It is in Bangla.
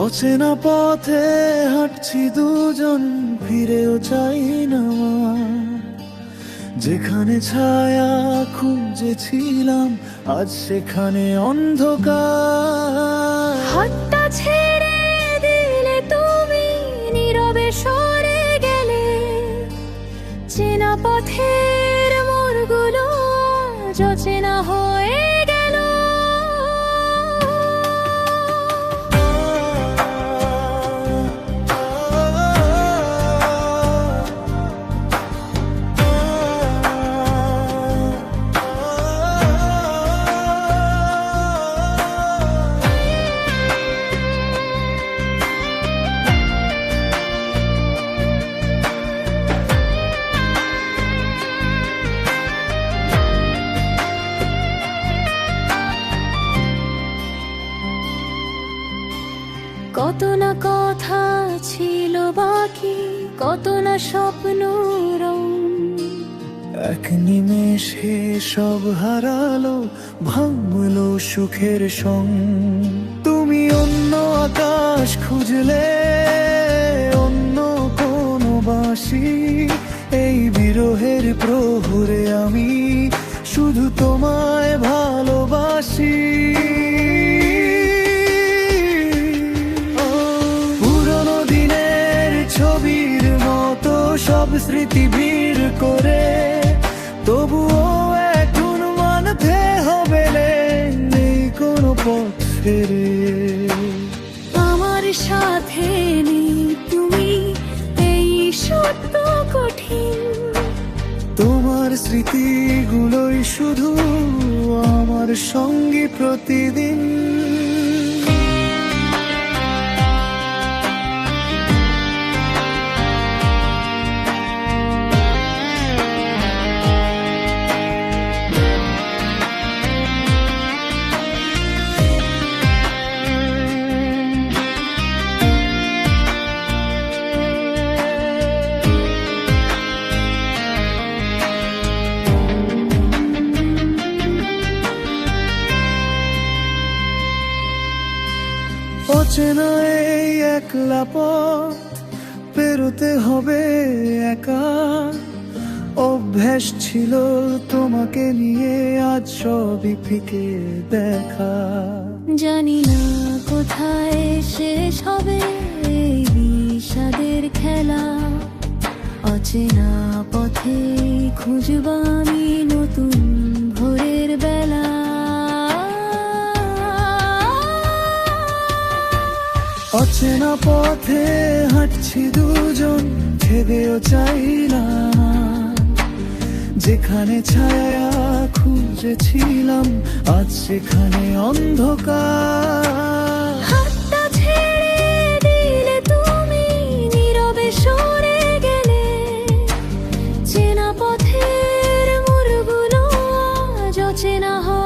অচেনা পথে হাঁটছি দুজন, ফিরেও চাই না। যেখানে ছায়া খুঁজেছিলাম, আজ সেখানে অন্ধকার। হাতটা ছেড়ে দিলে তুমি, নীরবে সরে গেলে। চেনা পথের মোড়গুলো আজ অচেনা হয়ে গেল। কত না কথা ছিল বাকি, কত না স্বপ্ন রং। এক নিমেষে সব হারালো, ভাঙলো সুখের সং। তুমি অন্য আকাশ খুঁজলে, অন্য কোনো বাঁশি। এই বিরহের প্রহরে আমি শুধু তোমায় ভালোবাসি। পুরনো দিনের ছবির মতো সব স্মৃতি ভিড় করে, তবুও এখন মানতে হবে নেই কোনো পথ ফেরে। আমার সাথে নেই তুমি, এই সত্য কঠিন। তোমার স্মৃতিগুলোই শুধু আমার সঙ্গী প্রতিদিন। অচেনা এই একলা পথ পেরোতে হবে একা। অভ্যাস ছিল তোমাকে নিয়ে, আজ সবই ফিকে দেখা। জানি না কোথায় শেষ হবে এই বিষাদের খেলা। অচেনা পথে খুঁজব আমি নতুন ভোরের বেলা। অচেনা পথে হাঁটছি দুজন, ভেবেও চাই না। যেখানে ছায়া খুঁজেছিলাম, আজ সেখানে অন্ধকার। হাতটা ছেড়ে দিলে তুমি, নীরবে সরে গেলে। চেনা পথের মোড়গুলো আজ অচেনা হয়।